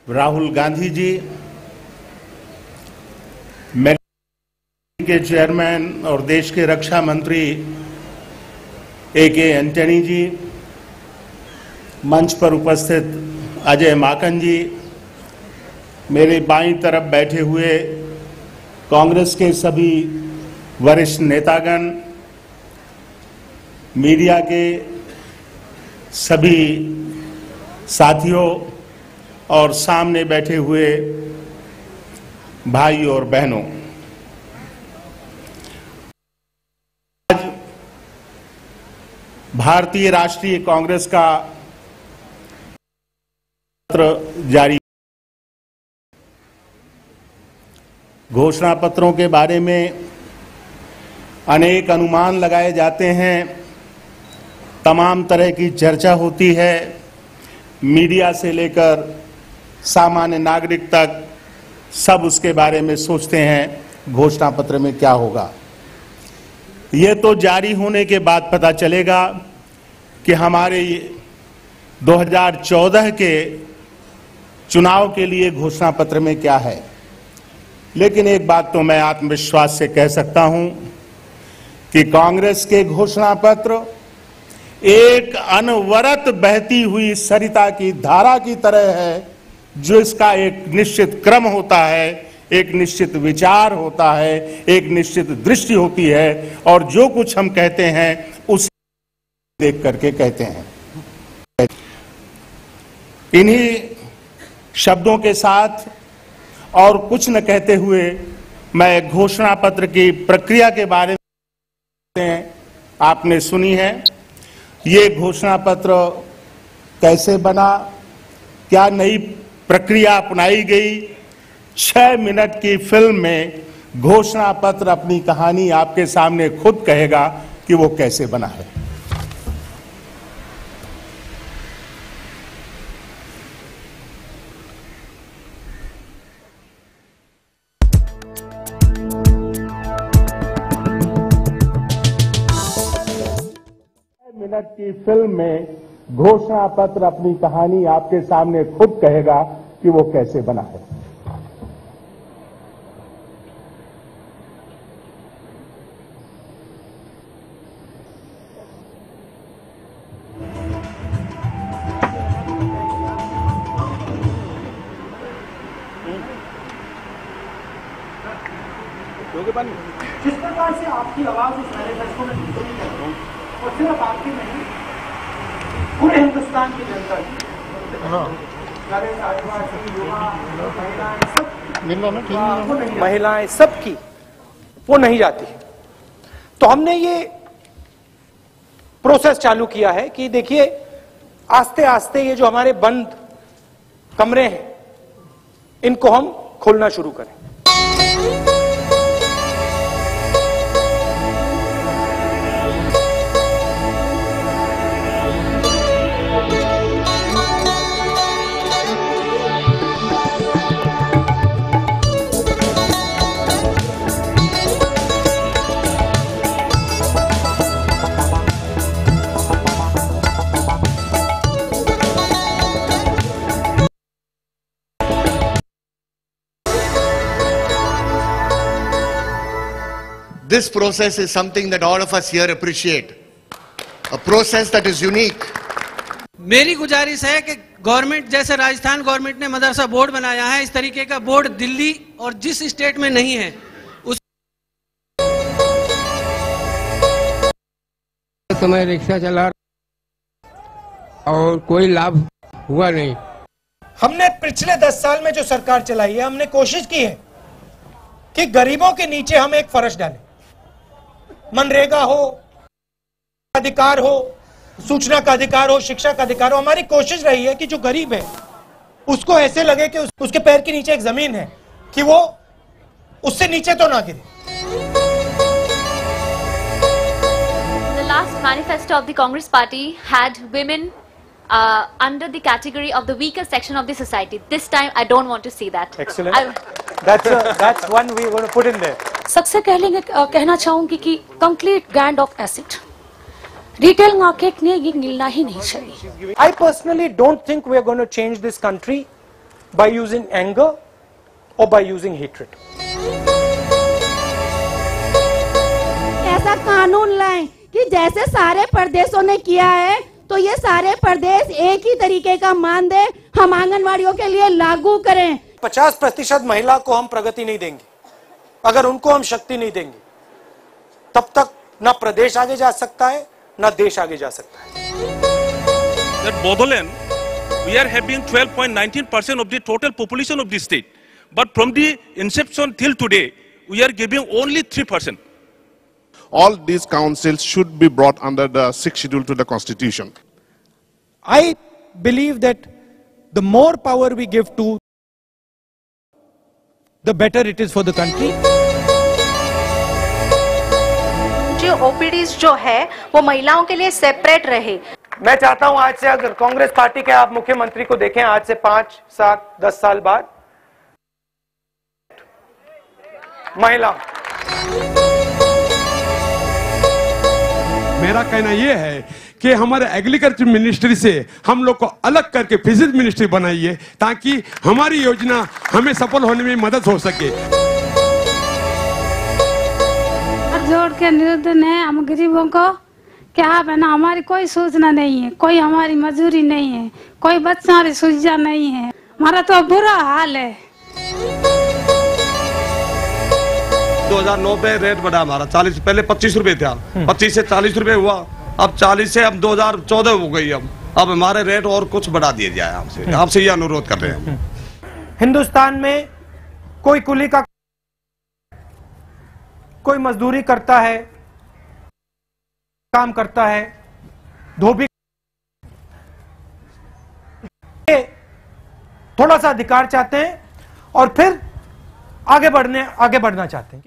राहुल गांधी जी, के चेयरमैन और देश के रक्षा मंत्री ए.के. एंटनी जी, मंच पर उपस्थित अजय माकन जी, मेरे बाईं तरफ बैठे हुए कांग्रेस के सभी वरिष्ठ नेतागण, मीडिया के सभी साथियों और सामने बैठे हुए भाई और बहनों, आज भारतीय राष्ट्रीय कांग्रेस का पत्र जारी। घोषणा पत्रों के बारे में अनेक अनुमान लगाए जाते हैं, तमाम तरह की चर्चा होती है, मीडिया से लेकर सामान्य नागरिक तक सब उसके बारे में सोचते हैं घोषणा पत्र में क्या होगा। ये तो जारी होने के बाद पता चलेगा कि हमारे 2014 के चुनाव के लिए घोषणा पत्र में क्या है। लेकिन एक बात तो मैं आत्मविश्वास से कह सकता हूं कि कांग्रेस के घोषणा पत्र एक अनवरत बहती हुई सरिता की धारा की तरह है, जो इसका एक निश्चित क्रम होता है, एक निश्चित विचार होता है, एक निश्चित दृष्टि होती है, और जो कुछ हम कहते हैं उसे देख करके कहते हैं। इन्हीं शब्दों के साथ और कुछ न कहते हुए मैं घोषणा पत्र की प्रक्रिया के बारे में आपने सुनी है। ये घोषणा पत्र कैसे बना, क्या नई प्रक्रिया अपनाई गई। 6 मिनट की फिल्म में घोषणा पत्र अपनी कहानी आपके सामने खुद कहेगा कि वो कैसे बना है। मिनट की फिल्म में घोषणा पत्र अपनी कहानी आपके सामने खुद कहेगा कि वो कैसे बना है। जिस प्रकार से आपकी आवाज इस मैनिफेस्टो में सुनी जाती है, और सिर्फ आपकी नहीं, पूरे हिंदुस्तान की जनता की, महिलाएं सबकी वो नहीं जाती। तो हमने ये प्रोसेस चालू किया है कि देखिए, आस्ते आस्ते ये जो हमारे बंद कमरे हैं इनको हम खोलना शुरू करें। This process is something that all of us here appreciate. A process that is unique. मेरी गुजारिश है कि गवर्नमेंट, जैसे राजस्थान गवर्नमेंट ने मदरसा बोर्ड बनाया है, इस तरीके का बोर्ड दिल्ली और जिस स्टेट में नहीं है उस समय रिक्शा चला और कोई लाभ हुआ नहीं। हमने पिछले 10 साल में जो सरकार चलाई है, हमने कोशिश की है कि गरीबों के नीचे हम एक फर्श डालें। मनरेगा हो, अधिकार हो, सूचना का अधिकार हो, शिक्षा का अधिकार हो। हमारी कोशिश रही है कि जो गरीब है उसको ऐसे लगे कि उसके पैर के नीचे एक जमीन है, कि वो उससे नीचे तो ना गिरे। The last manifesto of the Congress Party had women under the category of the weaker section of the society. This time I don't want to see that. Excellent. That's one we are going to put in there. सबसे कहना चाहूंगी कि complete band of acid retail market ने ये मिलना ही नहीं चाहिए। I personally don't think we are going to change this country by using anger or by using hatred. ऐसा कानून लाएं कि जैसे सारे प्रदेशों ने किया है तो ये सारे प्रदेश एक ही तरीके का मानदेय हम आंगनवाड़ियों के लिए लागू करें। 50% महिला को हम प्रगति नहीं देंगे, अगर उनको हम शक्ति नहीं देंगे तब तक ना प्रदेश आगे जा सकता है ना देश आगे जा सकता है। At Bodoland, we are having 12.19% of the total population of the state, but from the inception till today, we are giving only 3%. All these councils should be brought under the 6th schedule to the constitution. I believe that the more power we give to, the better it is for the country. जो OPTs जो है वो महिलाओं के लिए separate रहे। मैं चाहता हूं आज से अगर कांग्रेस पार्टी के आप मुख्यमंत्री को देखें आज से 5, 7, 10 साल बाद महिला। मेरा कहना यह है कि हमारे एग्रीकल्चर मिनिस्ट्री से हम लोग को अलग करके फिशरीज मिनिस्ट्री बनाइए ताकि हमारी योजना हमें सफल होने में मदद हो सके। जोड़ के निवेदन है हम गरीबों को कि आप है ना हमारी कोई सूचना नहीं है, कोई हमारी मजदूरी नहीं है, कोई बच्चा की सुविधा नहीं है, हमारा तो बुरा हाल है। 2009 पे रेट बढ़ा हमारा 40, पहले 25 रुपए था, 25 से 40 रुपए हुआ, अब 40 से अब 2014 हो गई। अब हमारे रेट और कुछ बढ़ा दिए जाए, आपसे ये अनुरोध कर रहे हैं। हिंदुस्तान में कोई कुली का कोई मजदूरी करता है, काम करता है, धोबी थोड़ा सा अधिकार चाहते हैं और फिर आगे बढ़ना चाहते हैं।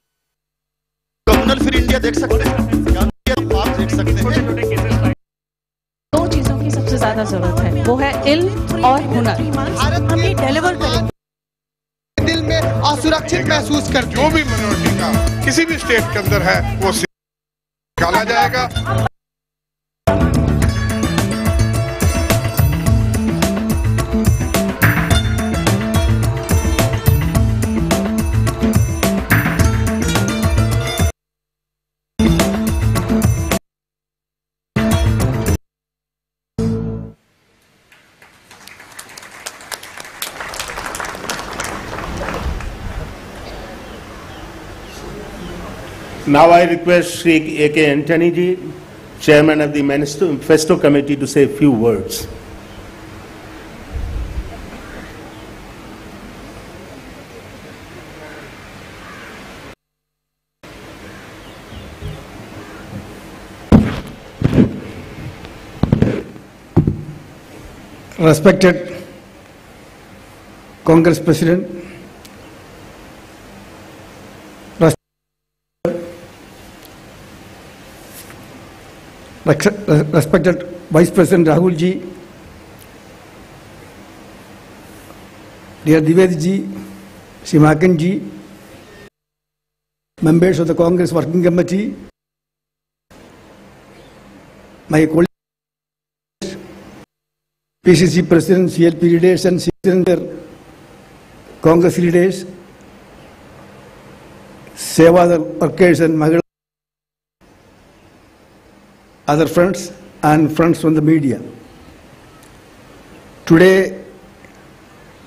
कम्युनल फिर इंडिया देख सकते हैं, आप देख सकते हैं। दो चीजों की सबसे ज्यादा जरूरत है, वो है इल्म और हुनर। भारत में डिलीवर करें। दिल में असुरक्षित महसूस कर जो भी मिनोरिटी का किसी भी स्टेट के अंदर है वो निकाला जाएगा। Now I request Shri A.K. Antony ji, Chairman of the Manifesto Committee, to say a few words. Respected Congress President, respected Vice President Rahul ji, dear Divedi ji, Simakan ji, members of the Congress Working Committee, my colleagues, PCC President, CLP leaders and senior Congress leaders, Seva workers and Mahila, other friends and friends from the media. Today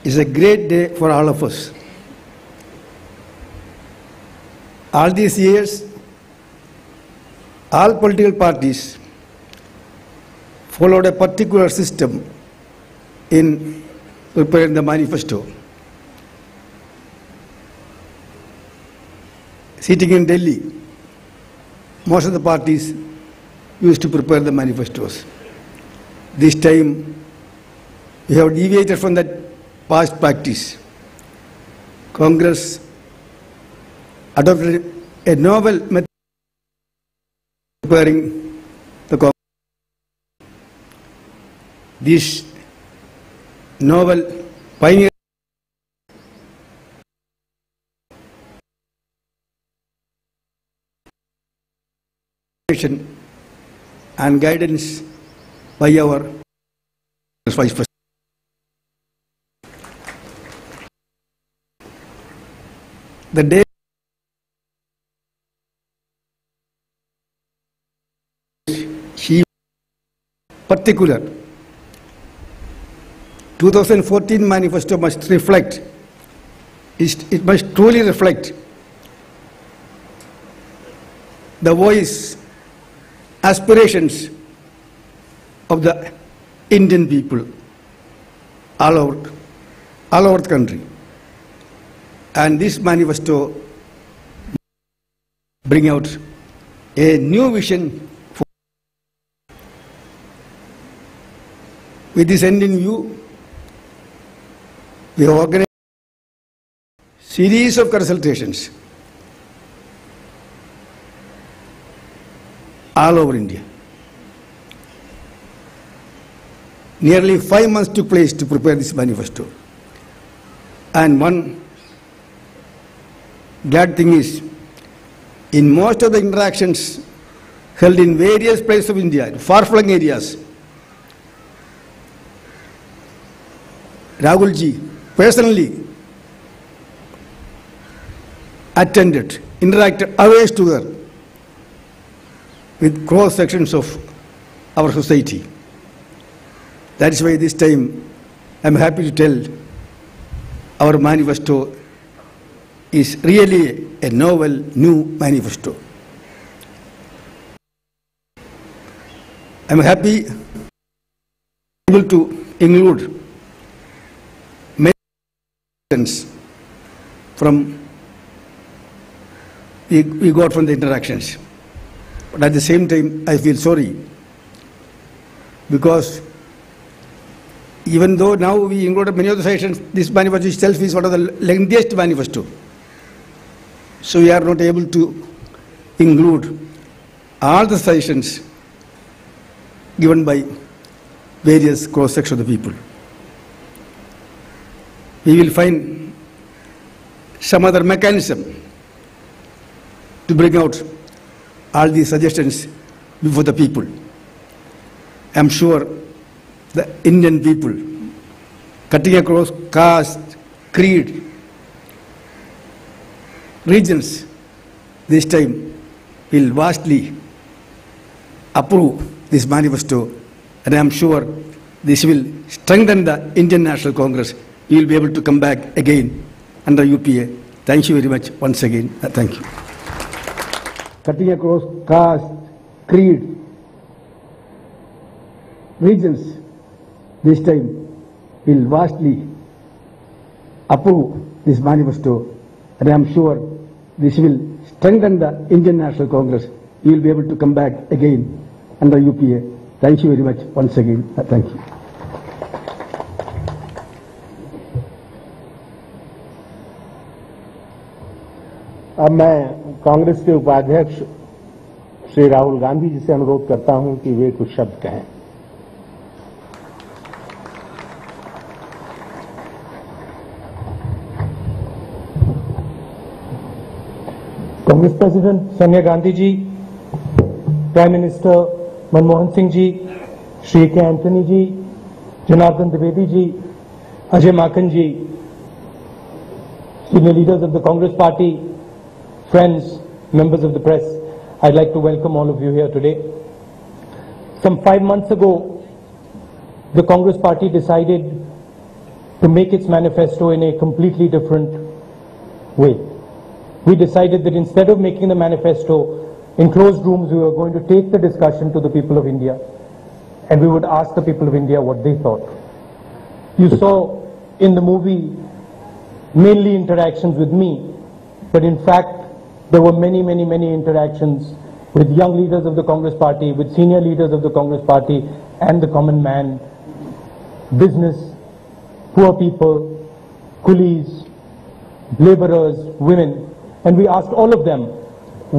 is a great day for all of us. All these years, all political parties followed a particular system in preparing the manifesto. Sitting in Delhi, most of the parties used to prepare the manifestos. This time, we have deviated from that past practice. Congress adopted a novel method of preparing the Congress. This novel pioneer and guidance by our Vice President. the day she particular 2014 manifesto must reflect, it must truly reflect the voice, aspirations of the Indian people all over the country. And this manifesto bring out a new vision. With this end in view, we have organized a series of consultations all over India. Nearly 5 months took place to prepare this manifesto. And one glad thing is, in most of the interactions held in various places of India, far-flung areas, Rahulji personally attended, interacted always together with cross sections of our society. That is why this time I am happy to tell our manifesto is really a novel, new manifesto. I am happy able to include from we got from the interactions. But at the same time, I feel sorry because even though now we included many of the suggestions, this manifesto itself is one of the lengthiest manifesto. So we are not able to include all the suggestions given by various cross-sections of the people. We will find some other mechanism to bring out all these suggestions before the people. I am sure the Indian people, cutting across caste, creed, regions, this time will vastly approve this manifesto, and I am sure this will strengthen the Indian National Congress. We will be able to come back again under UPA. Thank you very much once again. Thank you. Cutting across caste, creed, regions, this time will vastly approve this manifesto, and I am sure this will strengthen the Indian National Congress. We will be able to come back again under UPA. Thank you very much once again. Thank you. अब मैं कांग्रेस के उपाध्यक्ष श्री राहुल गांधी जी से अनुरोध करता हूं कि वे कुछ शब्द कहें। Congress president Sonia Gandhi ji, prime minister Manmohan Singh ji, Shri K Antony ji, Janardan Dwivedi ji, Ajay Maken ji, senior leaders of the Congress Party, friends, members of the press, I'd like to welcome all of you here today. Some 5 months ago, the Congress Party decided to make its manifesto in a completely different way. We decided that instead of making the manifesto in closed rooms, we were going to take the discussion to the people of India, and we would ask the people of India what they thought. You saw in the movie mainly interactions with me, but in fact there were many interactions with young leaders of the Congress Party, with senior leaders of the Congress Party and the common man, business, poor people, coolies, laborers, women, and we asked all of them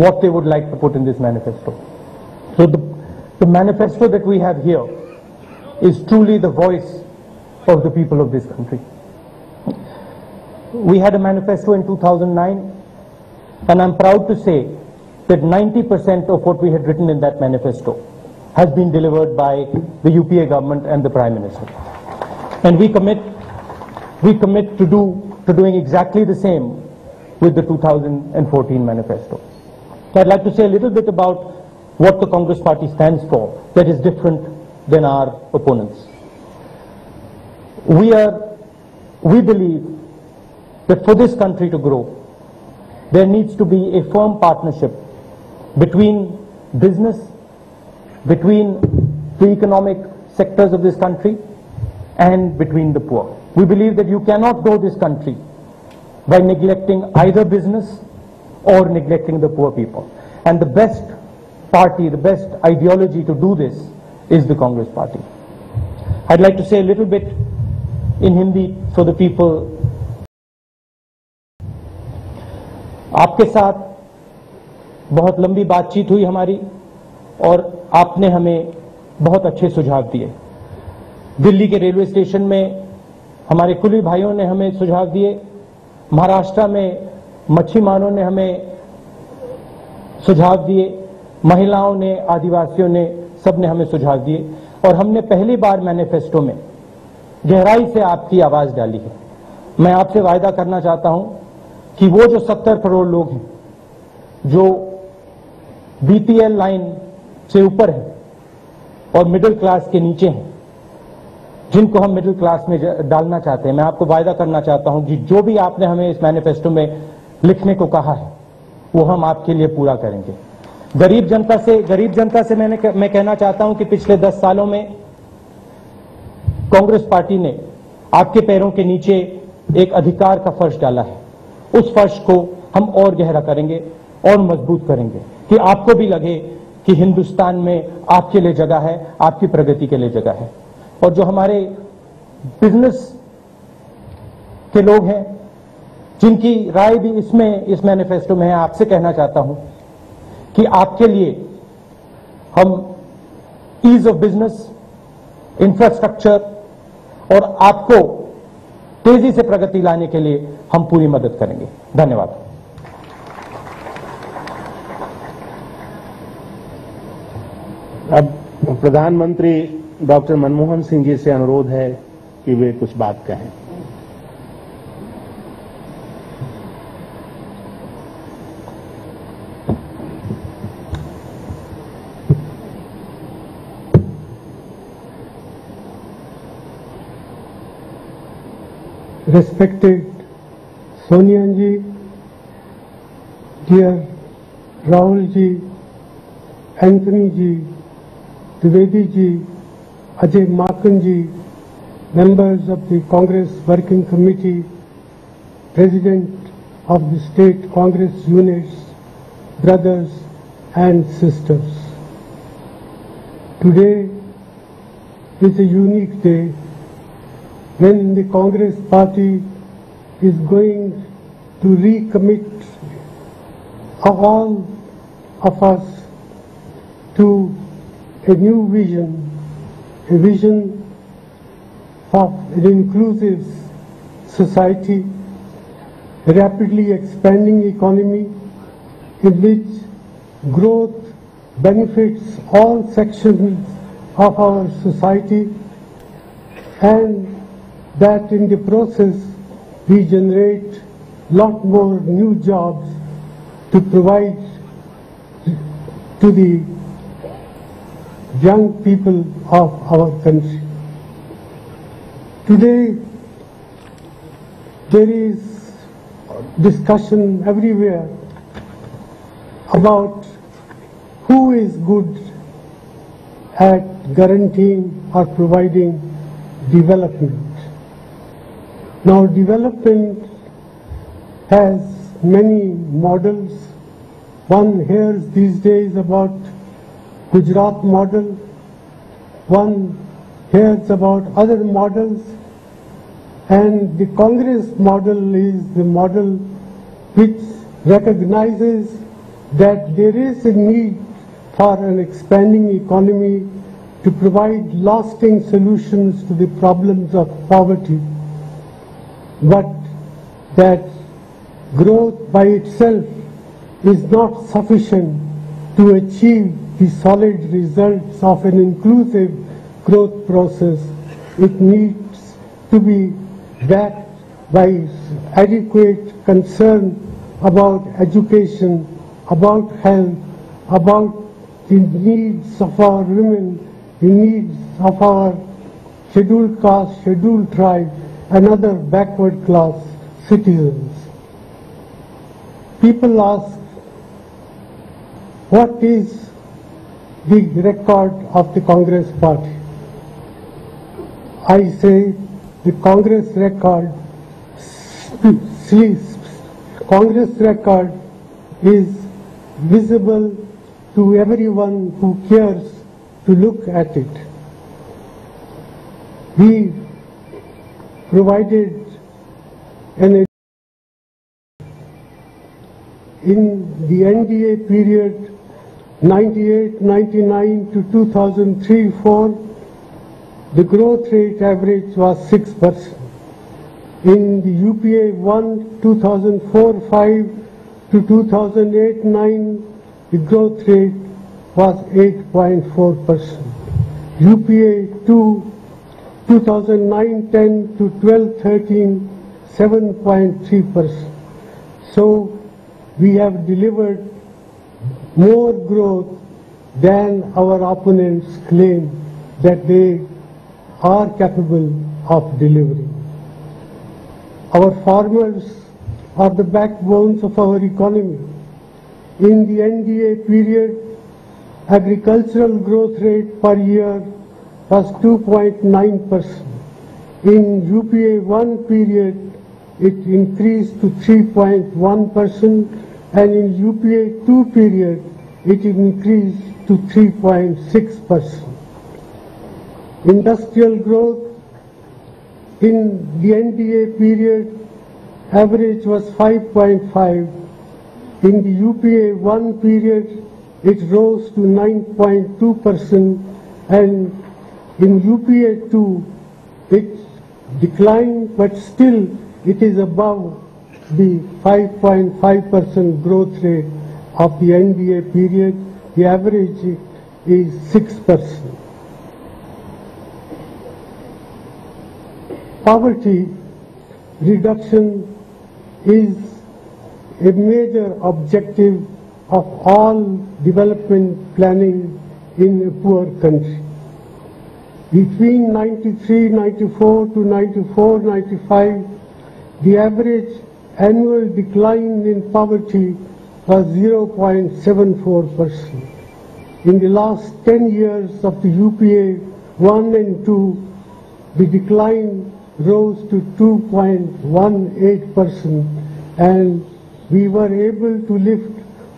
what they would like to put in this manifesto. So the manifesto that we have here is truly the voice of the people of this country. We had a manifesto in 2009, and I'm proud to say that 90% of what we had written in that manifesto has been delivered by the UPA government and the Prime Minister. And we commit to doing exactly the same with the 2014 manifesto. So I'd like to say a little bit about what the Congress Party stands for that is different than our opponents. We believe that for this country to grow, there needs to be a firm partnership between business, between the economic sectors of this country, and between the poor. We believe that you cannot grow this country by neglecting either business or neglecting the poor people. And the best party, the best ideology to do this is the Congress Party. I'd like to say a little bit in Hindi for the people. आपके साथ बहुत लंबी बातचीत हुई हमारी और आपने हमें बहुत अच्छे सुझाव दिए। दिल्ली के रेलवे स्टेशन में हमारे कुली भाइयों ने हमें सुझाव दिए, महाराष्ट्र में मच्छी मारों ने हमें सुझाव दिए, महिलाओं ने, आदिवासियों ने, सबने हमें सुझाव दिए और हमने पहली बार मैनिफेस्टो में गहराई से आपकी आवाज डाली है। मैं आपसे वायदा करना चाहता हूं कि वो जो 70 करोड़ लोग हैं जो बीपीएल लाइन से ऊपर हैं और मिडिल क्लास के नीचे हैं, जिनको हम मिडिल क्लास में डालना चाहते हैं, मैं आपको वायदा करना चाहता हूं कि जो भी आपने हमें इस मैनिफेस्टो में लिखने को कहा है वो हम आपके लिए पूरा करेंगे। गरीब जनता से मैं कहना चाहता हूं कि पिछले 10 सालों में कांग्रेस पार्टी ने आपके पैरों के नीचे एक अधिकार का फर्श डाला है। उस फर्श को हम और गहरा करेंगे और मजबूत करेंगे कि आपको भी लगे कि हिंदुस्तान में आपके लिए जगह है, आपकी प्रगति के लिए जगह है। और जो हमारे बिजनेस के लोग हैं जिनकी राय भी इस मैनिफेस्टो में है, आपसे कहना चाहता हूं कि आपके लिए हम ईज ऑफ बिजनेस, इंफ्रास्ट्रक्चर और आपको तेजी से प्रगति लाने के लिए हम पूरी मदद करेंगे। धन्यवाद। अब प्रधानमंत्री डॉक्टर मनमोहन सिंह जी से अनुरोध है कि वे कुछ बात कहें। Respected Sonia ji, dear Rahul ji, Anthony ji, Dwivedi ji, Ajay Makan ji, members of the Congress Working Committee, President of the State Congress units, brothers and sisters. Today is a unique day when the Congress Party is going to recommit all of us to a new vision, a vision of an inclusive society, a rapidly expanding economy in which growth benefits all sections of our society, and that in the process we generate lot more new jobs to provide to the young people of our country. Today there is discussion everywhere about who is good at guaranteeing or providing development. Now, development has many models. One hears these days about Gujarat model. One hears about other models. And the Congress model is the model which recognizes that there is a need for an expanding economy to provide lasting solutions to the problems of poverty, but that growth by itself is not sufficient to achieve the solid results of an inclusive growth process. It needs to be backed by adequate concern about education, about health, about the needs of our women, the needs of our scheduled caste, scheduled tribe, and other backward class citizens. People ask, what is the record of the Congress party? I say the Congress record is visible to everyone who cares to look at it. We provided in the NDA period 98-99 to 2003-04, the growth rate average was 6%. In the UPA 1 2004-05 to 2008-09, the growth rate was 8.4%. UPA 2 2009-10 to 12-13, 7.3%. So we have delivered more growth than our opponents claim that they are capable of delivering. Our farmers are the backbones of our economy. In the NDA period, agricultural growth rate per year was 2.9%. In UPA 1 period, it increased to 3.1%, and in UPA 2 period, it increased to 3.6%. Industrial growth in the NDA period, average was 5.5. In the UPA 1 period, it rose to 9.2%, and in UPA 2, it declined, but still it is above the 5.5% growth rate of the NDA period. The average is 6%. Poverty reduction is a major objective of all development planning in a poor country. Between 93-94 to 94-95, the average annual decline in poverty was 0.74%. In the last 10 years of the UPA 1 and 2, the decline rose to 2.18%, and we were able to lift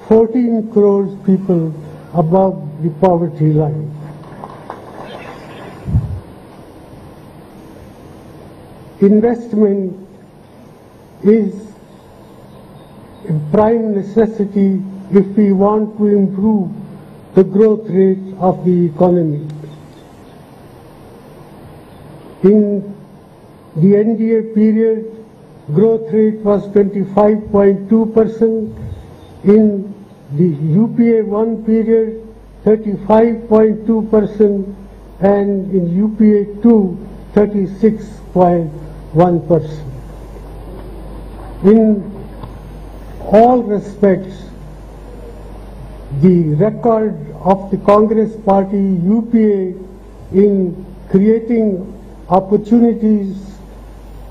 14 crores people above the poverty line. Investment is a prime necessity if we want to improve the growth rate of the economy. In the NDA period, growth rate was 25.2%. In the UPA 1 period, 35.2%, and in UPA 2, 36.1%. In all respects, the record of the Congress Party UPA in creating opportunities,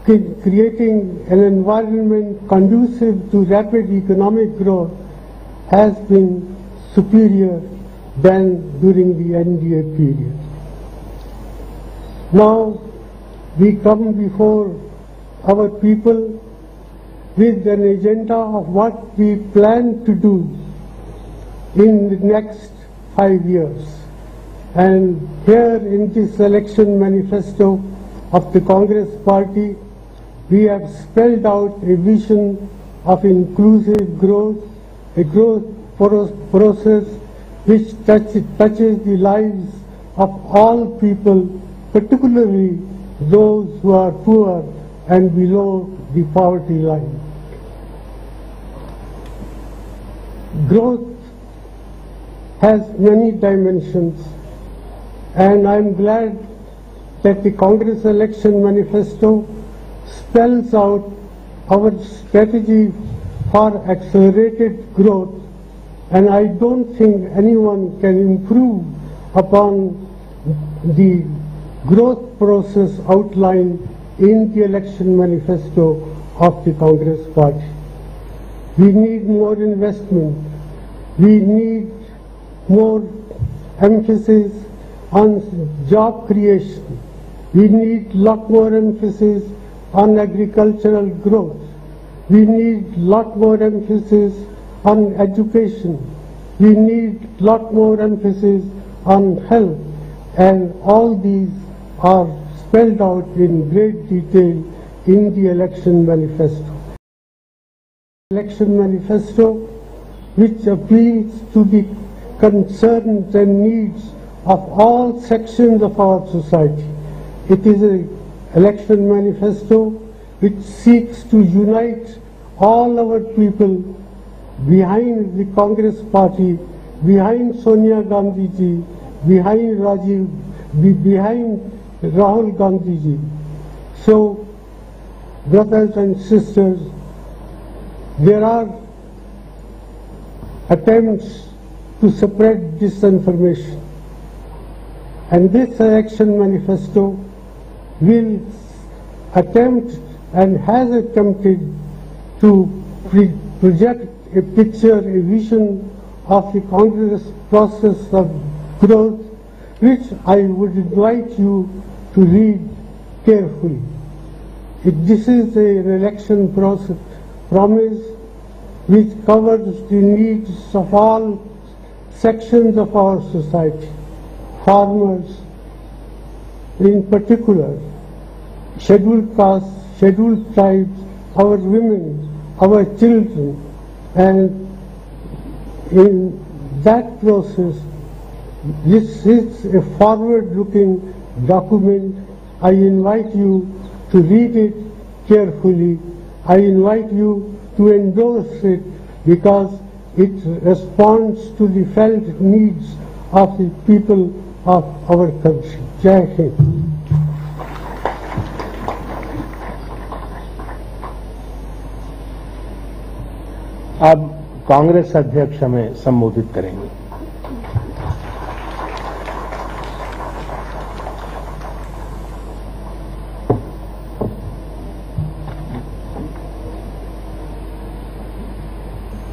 creating an environment conducive to rapid economic growth has been superior than during the NDA period. Now we come before our people with an agenda of what we plan to do in the next 5 years. And here in this election manifesto of the Congress Party, we have spelled out a vision of inclusive growth, a growth process which touches the lives of all people, particularly those who are poor and below the poverty line. Growth has many dimensions, and I'm glad that the Congress election manifesto spells out our strategy for accelerated growth, and I don't think anyone can improve upon the growth process outlined in the election manifesto of the Congress Party. We need more investment. We need more emphasis on job creation. We need lot more emphasis on agricultural growth. We need lot more emphasis on education. We need lot more emphasis on health, and all these are spelled out in great detail in the election manifesto. Election manifesto which appeals to the concerns and needs of all sections of our society. It is an election manifesto which seeks to unite all our people behind the Congress Party, behind Sonia Gandhi ji, behind behind Rahul Gandhi ji. So, brothers and sisters, there are attempts to spread disinformation, and this election manifesto will attempt and has attempted to project a picture, a vision of the Congress process of growth, which I would invite you to read carefully. This is an election process promise which covers the needs of all sections of our society, farmers in particular, scheduled castes, scheduled tribes, our women, our children, and in that process, this is a forward-looking document. I invite you to read it carefully. I invite you to endorse it because it responds to the felt needs of the people of our country. Jai Hind. अब कांग्रेस अध्यक्ष हमें संबोधित करेंगे।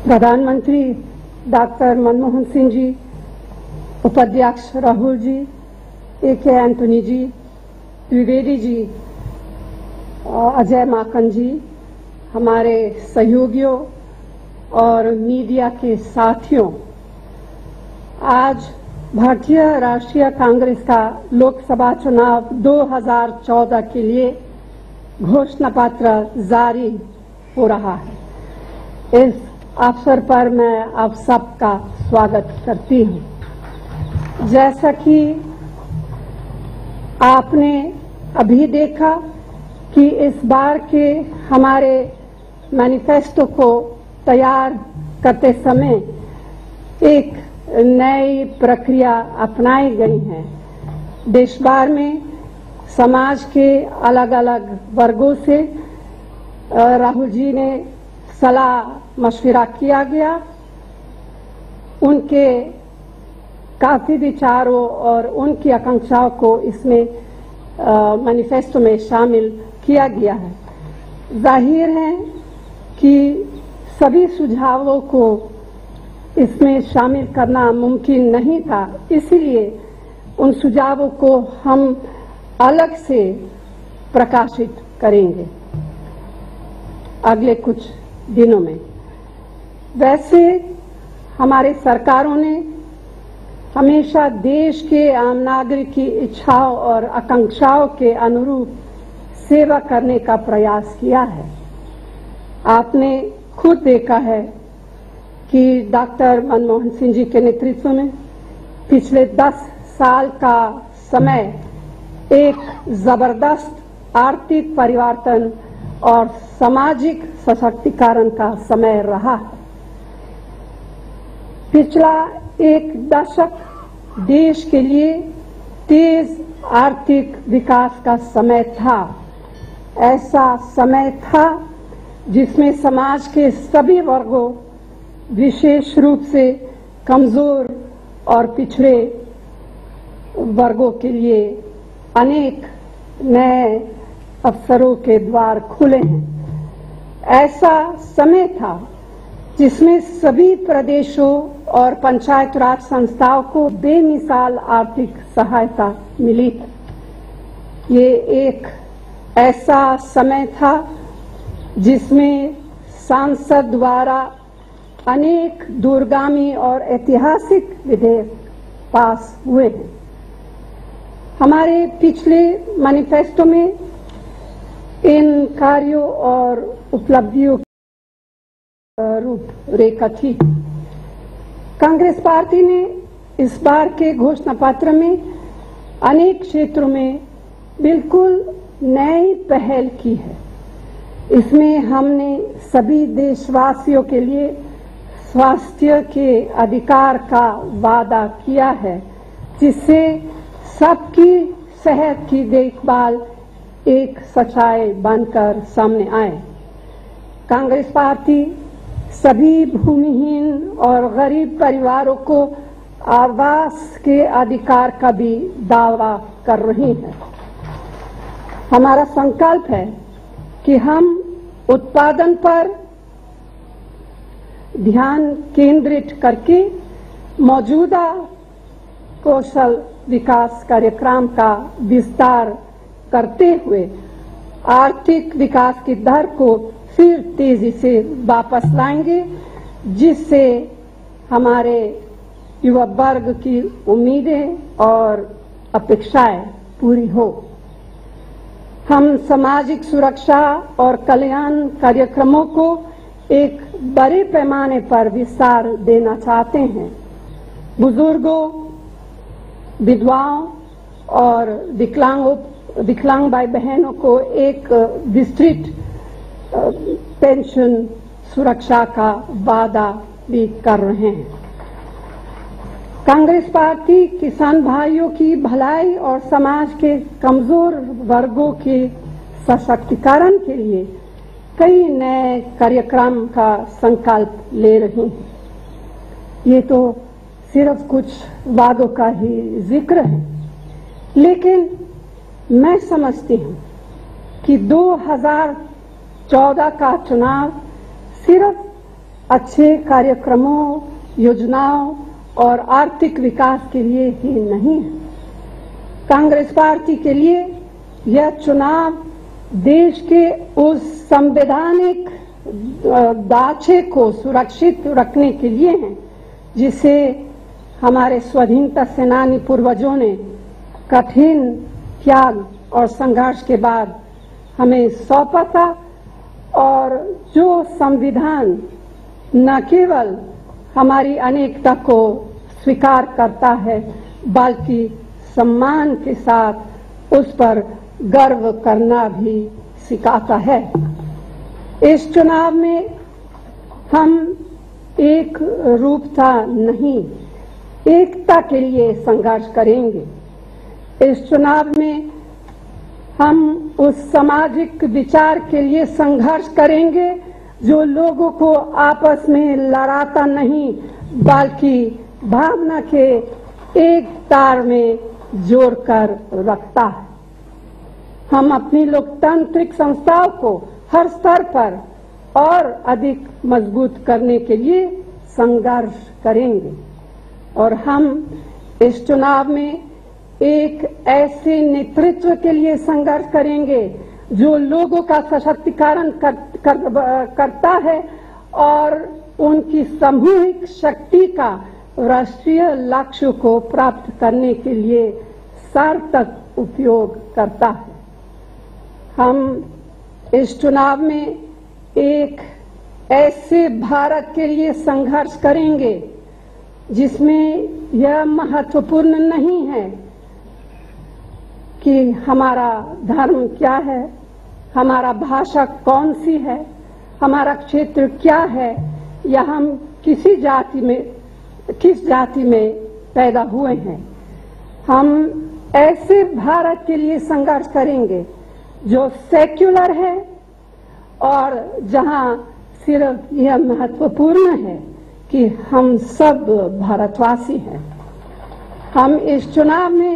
प्रधानमंत्री doctor Manmohan Singh जी, उपाध्यक्ष Rahul ji, A K. Antony जी, द्विवेदी जी, अजय माकन जी, हमारे सहयोगियों और मीडिया के साथियों, आज भारतीय राष्ट्रीय कांग्रेस का लोकसभा चुनाव 2014 के लिए घोषणा पत्र जारी हो रहा है। इस अवसर पर मैं आप सबका स्वागत करती हूं। जैसा कि आपने अभी देखा कि इस बार के हमारे मैनिफेस्टो को तैयार करते समय एक नई प्रक्रिया अपनाई गई है। देश भर में समाज के अलग अलग वर्गों से राहुल जी ने सलाह मशविरा किया गया। उनके काफी विचारों और उनकी आकांक्षाओं को इसमें मैनिफेस्टो में शामिल किया गया है। जाहिर है कि सभी सुझावों को इसमें शामिल करना मुमकिन नहीं था, इसलिए उन सुझावों को हम अलग से प्रकाशित करेंगे अगले कुछ दिनों में। वैसे हमारे सरकारों ने हमेशा देश के आम नागरिक की इच्छाओं और आकांक्षाओं के अनुरूप सेवा करने का प्रयास किया है। आपने खुद देखा है कि डॉक्टर मनमोहन सिंह जी के नेतृत्व में पिछले 10 साल का समय एक जबरदस्त आर्थिक परिवर्तन और सामाजिक सशक्तिकरण का समय रहा है। पिछला एक दशक देश के लिए तेज आर्थिक विकास का समय था। ऐसा समय था जिसमें समाज के सभी वर्गों, विशेष रूप से कमजोर और पिछड़े वर्गों के लिए अनेक नए अवसरों के द्वार खुले हैं। ऐसा समय था जिसमें सभी प्रदेशों और पंचायत राज संस्थाओं को बेमिसाल आर्थिक सहायता मिली थी। ये एक ऐसा समय था जिसमें सांसद द्वारा अनेक दूरगामी और ऐतिहासिक विधेयक पास हुए हैं। हमारे पिछले मैनिफेस्टो में इन कार्यों और उपलब्धियों की रूपरेखा थी। कांग्रेस पार्टी ने इस बार के घोषणा पत्र में अनेक क्षेत्रों में बिल्कुल नई पहल की है। इसमें हमने सभी देशवासियों के लिए स्वास्थ्य के अधिकार का वादा किया है, जिससे सबकी सेहत की देखभाल एक सच्चाई बनकर सामने आए। कांग्रेस पार्टी सभी भूमिहीन और गरीब परिवारों को आवास के अधिकार का भी दावा कर रही है। हमारा संकल्प है कि हम उत्पादन पर ध्यान केंद्रित करके मौजूदा कौशल विकास कार्यक्रम का विस्तार करते हुए आर्थिक विकास की दर को फिर तेजी से वापस लाएंगे, जिससे हमारे युवा वर्ग की उम्मीदें और अपेक्षाएं पूरी हो। हम सामाजिक सुरक्षा और कल्याण कार्यक्रमों को एक बड़े पैमाने पर विस्तार देना चाहते हैं। बुजुर्गों, विधवाओं और विकलांग भाई बहनों को एक विस्तृत पेंशन सुरक्षा का वादा भी कर रहे हैं। कांग्रेस पार्टी किसान भाइयों की भलाई और समाज के कमजोर वर्गों के सशक्तिकरण के लिए कई नए कार्यक्रम का संकल्प ले रही है। ये तो सिर्फ कुछ वादों का ही जिक्र है, लेकिन मैं समझती हूँ कि 2014 का चुनाव सिर्फ अच्छे कार्यक्रमों, योजनाओं और आर्थिक विकास के लिए ही नहीं है। कांग्रेस पार्टी के लिए यह चुनाव देश के उस संवैधानिक ढांचे को सुरक्षित रखने के लिए है, जिसे हमारे स्वाधीनता सेनानी पूर्वजों ने कठिन त्याग और संघर्ष के बाद हमें सौंपा था, और जो संविधान न केवल हमारी अनेकता को स्वीकार करता है, बल्कि सम्मान के साथ उस पर गर्व करना भी सिखाता है। इस चुनाव में हम एक रूपता नहीं, एकता के लिए संघर्ष करेंगे। इस चुनाव में हम उस सामाजिक विचार के लिए संघर्ष करेंगे जो लोगों को आपस में लड़ाता नहीं, बल्कि भावना के एक तार में जोड़कर रखता है। हम अपनी लोकतांत्रिक संस्थाओं को हर स्तर पर और अधिक मजबूत करने के लिए संघर्ष करेंगे, और हम इस चुनाव में एक ऐसे नेतृत्व के लिए संघर्ष करेंगे जो लोगों का सशक्तिकरण करता है और उनकी सामूहिक शक्ति का राष्ट्रीय लक्ष्य को प्राप्त करने के लिए सार्थक उपयोग करता है। हम इस चुनाव में एक ऐसे भारत के लिए संघर्ष करेंगे जिसमें यह महत्वपूर्ण नहीं है कि हमारा धर्म क्या है, हमारा भाषा कौन सी है, हमारा क्षेत्र क्या है, या हम किस जाति में पैदा हुए हैं। हम ऐसे भारत के लिए संघर्ष करेंगे जो सेक्युलर है और जहां सिर्फ यह महत्वपूर्ण है कि हम सब भारतवासी हैं। हम इस चुनाव में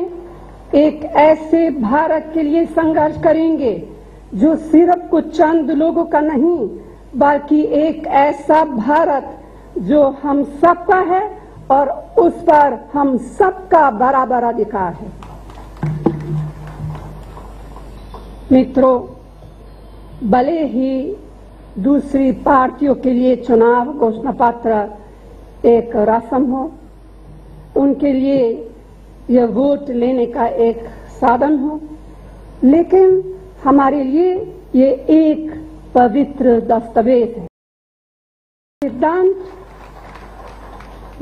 एक ऐसे भारत के लिए संघर्ष करेंगे जो सिर्फ कुछ चंद लोगों का नहीं, बल्कि एक ऐसा भारत जो हम सबका है और उस पर हम सबका बराबर अधिकार है। मित्रों, भले ही दूसरी पार्टियों के लिए चुनाव घोषणा पत्र एक रस्म हो, उनके लिए यह वोट लेने का एक साधन हो, लेकिन हमारे लिए ये एक पवित्र दस्तावेज है। सिद्धांत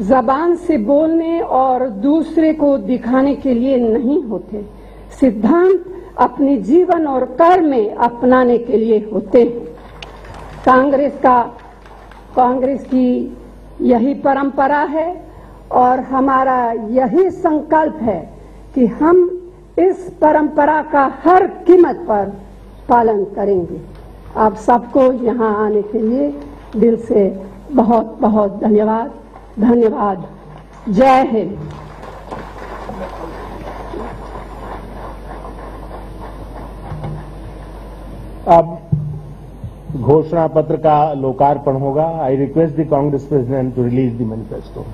जबान से बोलने और दूसरे को दिखाने के लिए नहीं होते, सिद्धांत अपने जीवन और कर्म में अपनाने के लिए होते हैं। कांग्रेस की यही परंपरा है और हमारा यही संकल्प है कि हम इस परंपरा का हर कीमत पर पालन करेंगे। आप सबको यहाँ आने के लिए दिल से बहुत बहुत धन्यवाद। जय हिंद। अब घोषणा पत्र का लोकार्पण होगा। I request the Congress president to release the manifesto.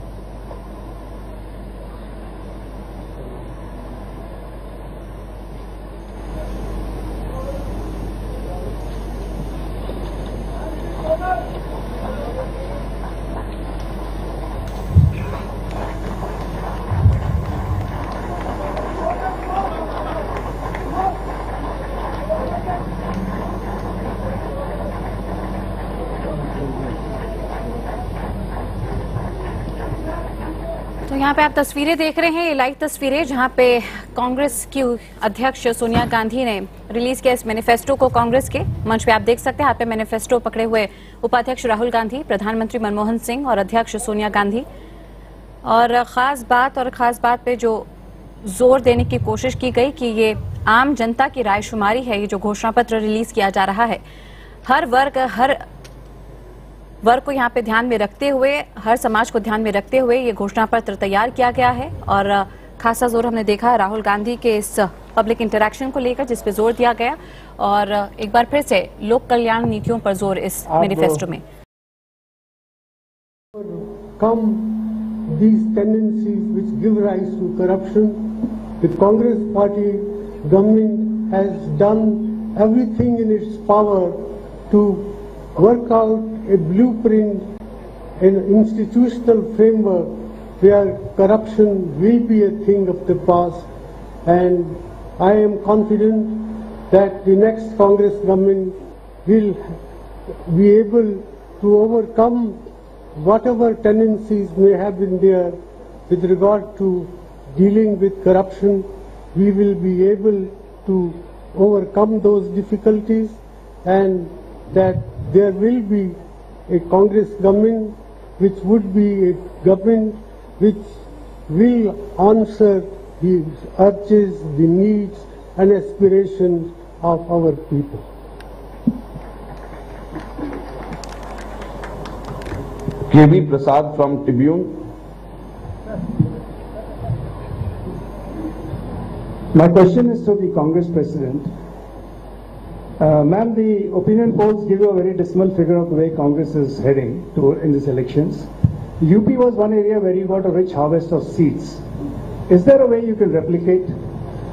तो यहाँ पे आप तस्वीरें देख रहे हैं, ये लाइव तस्वीरें जहाँ पे कांग्रेस की अध्यक्ष सोनिया गांधी ने रिलीज किया इस मैनिफेस्टो को। कांग्रेस के मंच पे आप देख सकते हैं हाथ पे मैनिफेस्टो पकड़े हुए उपाध्यक्ष राहुल गांधी, प्रधानमंत्री मनमोहन सिंह और अध्यक्ष सोनिया गांधी। और खास बात पे जो जोर देने की कोशिश की गई कि ये आम जनता की रायशुमारी है, ये जो घोषणा पत्र रिलीज किया जा रहा है, हर वर्ग को यहाँ पे ध्यान में रखते हुए, हर समाज को ध्यान में रखते हुए ये घोषणा पत्र तैयार किया गया है। और खासा जोर हमने देखा राहुल गांधी के इस पब्लिक इंटरेक्शन को लेकर, जिस पे जोर दिया गया। और एक बार फिर से लोक कल्याण नीतियों पर जोर इस मैनिफेस्टो में। Come these tendencies which give rise to corruption. The Congress Party government has done everything in its power to work out a blueprint, an institutional framework where corruption will be a thing of the past, and I am confident that the next Congress government will be able to overcome whatever tendencies may have been there with regard to dealing with corruption. We will be able to overcome those difficulties, and that there will be a Congress government which would be a government which will answer the urges, the needs and aspirations of our people. K.V. Prasad from Tribune. My question is to the Congress President. Ma'am, the opinion polls give you a very dismal figure of the way Congress is heading to in these elections. UP was one area where you got a rich harvest of seats. Is there a way you can replicate?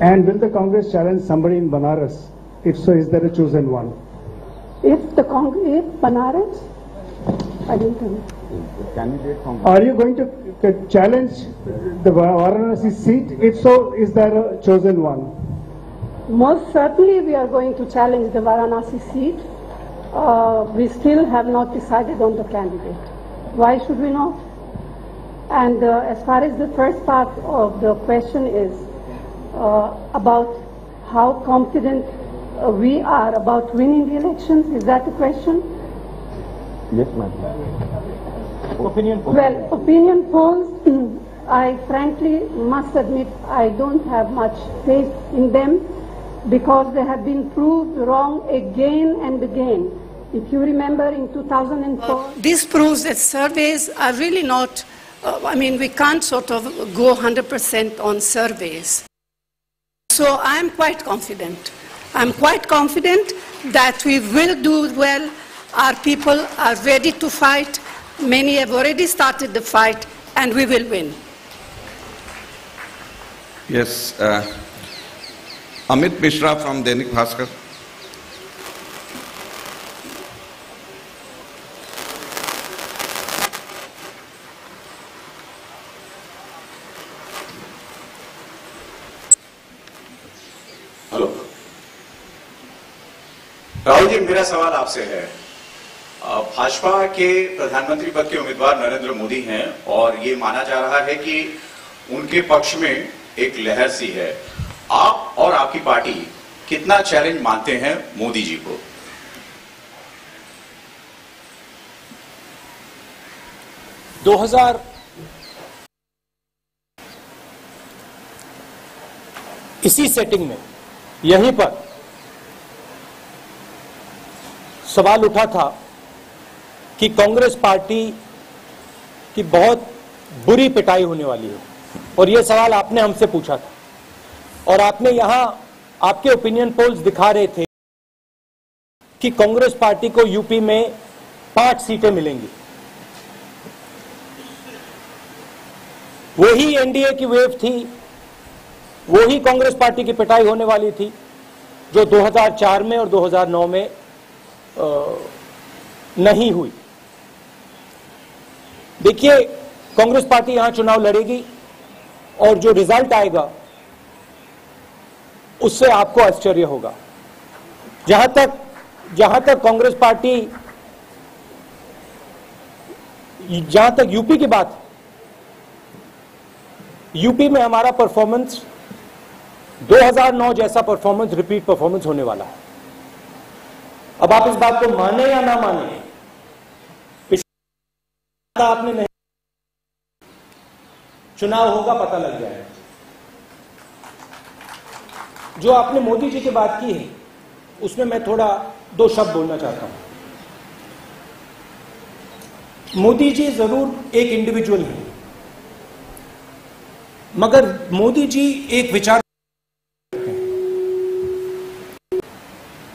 And will the Congress challenge somebody in Banaras? If so, is there a chosen one? If Banaras? I didn't know. Candidate from Are you going to challenge the Varanasi seat? If so, is there a chosen one? Most certainly we are going to challenge the Varanasi seat. We still have not decided on the candidate. Why should we not? And as far as the first part of the question is about how confident we are about winning the elections, is that the question? Yes, ma'am. Opinion polls. Well, opinion polls, I frankly must admit I don't have much faith in them, because they have been proved wrong again and again. If you remember in 2004... This proves that surveys are really not, we can't sort of go 100% on surveys. So I'm quite confident. I'm quite confident that we will do well. Our people are ready to fight. Many have already started the fight, and we will win. Yes. Amit Mishra from Dainik Bhaskar. Hello Rahul ji, मेरा सवाल आपसे है। भाजपा के प्रधानमंत्री पद के उम्मीदवार नरेंद्र मोदी हैं और ये माना जा रहा है कि उनके पक्ष में एक लहर सी है। आप और आपकी पार्टी कितना चैलेंज मानते हैं मोदी जी को? इसी सेटिंग में यहीं पर सवाल उठा था कि कांग्रेस पार्टी की बहुत बुरी पिटाई होने वाली है, और यह सवाल आपने हमसे पूछा था, और आपने यहां आपके ओपिनियन पोल्स दिखा रहे थे कि कांग्रेस पार्टी को यूपी में 5 सीटें मिलेंगी। वही एनडीए की वेव थी, वही कांग्रेस पार्टी की पिटाई होने वाली थी जो 2004 में और 2009 में नहीं हुई। देखिए, कांग्रेस पार्टी यहां चुनाव लड़ेगी और जो रिजल्ट आएगा उससे आपको आश्चर्य होगा। जहां तक कांग्रेस पार्टी, जहां तक यूपी की बात है, यूपी में हमारा परफॉर्मेंस 2009 जैसा परफॉर्मेंस, रिपीट परफॉर्मेंस होने वाला है। अब आप इस बात को माने या ना माने, पिछले आपने नहीं, चुनाव होगा पता लग जाएगा। जो आपने मोदी जी की बात की है उसमें मैं थोड़ा 2 शब्द बोलना चाहता हूं। मोदी जी जरूर एक इंडिविजुअल है, मगर मोदी जी एक विचार,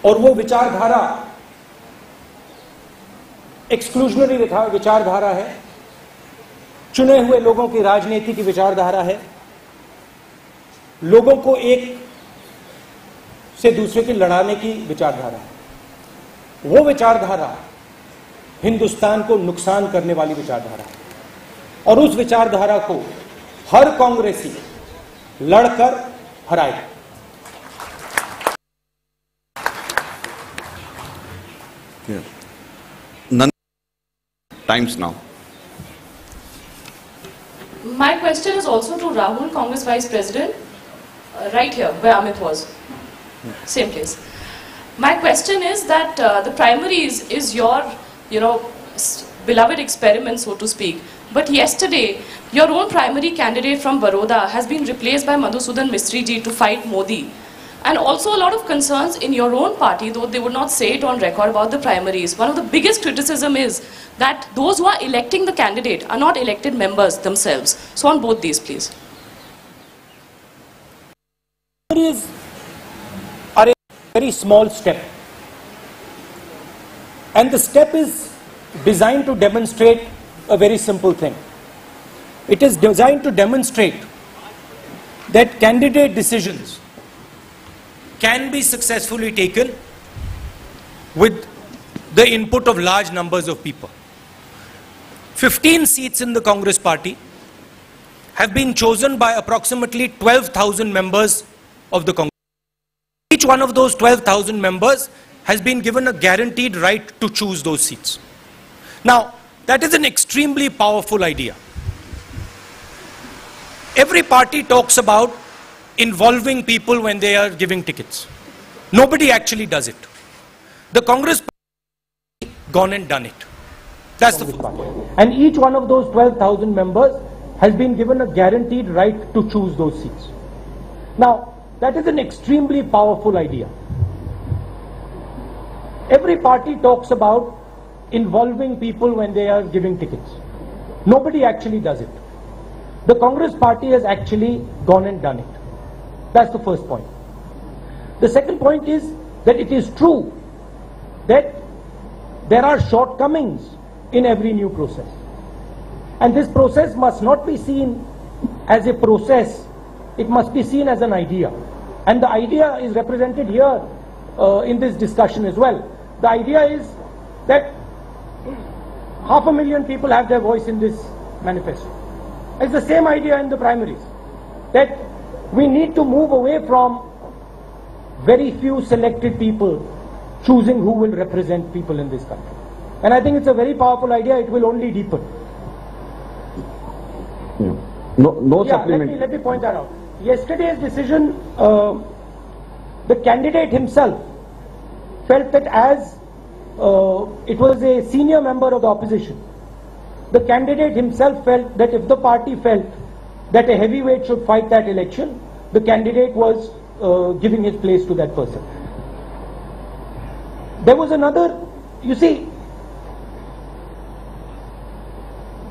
और वो विचारधारा एक्सक्लूजनरी विचारधारा है, चुने हुए लोगों की राजनीति की विचारधारा है, लोगों को एक से दूसरे की लड़ाने की विचारधारा है। वो विचारधारा हिंदुस्तान को नुकसान करने वाली विचारधारा है, और उस विचारधारा को हर कांग्रेसी लड़कर हराएगा। Times now. My question is also to Rahul, Congress Vice President, right here where Amit was, same place. My question is that the primaries is your, beloved experiment, so to speak. But yesterday, your own primary candidate from Baroda has been replaced by Madhusudan Mistry ji to fight Modi. And also a lot of concerns in your own party, though they would not say it on record, about the primaries. One of the biggest criticism is that those who are electing the candidate are not elected members themselves. So on both these, please. Primaries are a very small step. And the step is designed to demonstrate a very simple thing. It is designed to demonstrate that candidate decisions can be successfully taken with the input of large numbers of people. 15 seats in the Congress party have been chosen by approximately 12,000 members of the Congress. Each one of those 12,000 members has been given a guaranteed right to choose those seats. Now, that is an extremely powerful idea. Every party talks about involving people when they are giving tickets. Nobody actually does it. The Congress party has gone and done it. That's the party. And each one of those 12,000 members has been given a guaranteed right to choose those seats. Now, that is an extremely powerful idea. Every party talks about involving people when they are giving tickets. Nobody actually does it. The Congress party has actually gone and done it. That's the first point. The second point is that it is true that there are shortcomings in every new process. And this process must not be seen as a process, it must be seen as an idea. And the idea is represented here in this discussion as well. The idea is that 500,000 people have their voice in this manifesto. It's the same idea in the primaries, that we need to move away from very few selected people choosing who will represent people in this country. And I think it's a very powerful idea, it will only deepen. No Yeah, supplement. let me point that out. Yesterday's decision, the candidate himself felt that as it was a senior member of the opposition, the candidate himself felt that if the party felt that a heavyweight should fight that election, the candidate was giving his place to that person. There was another, you see,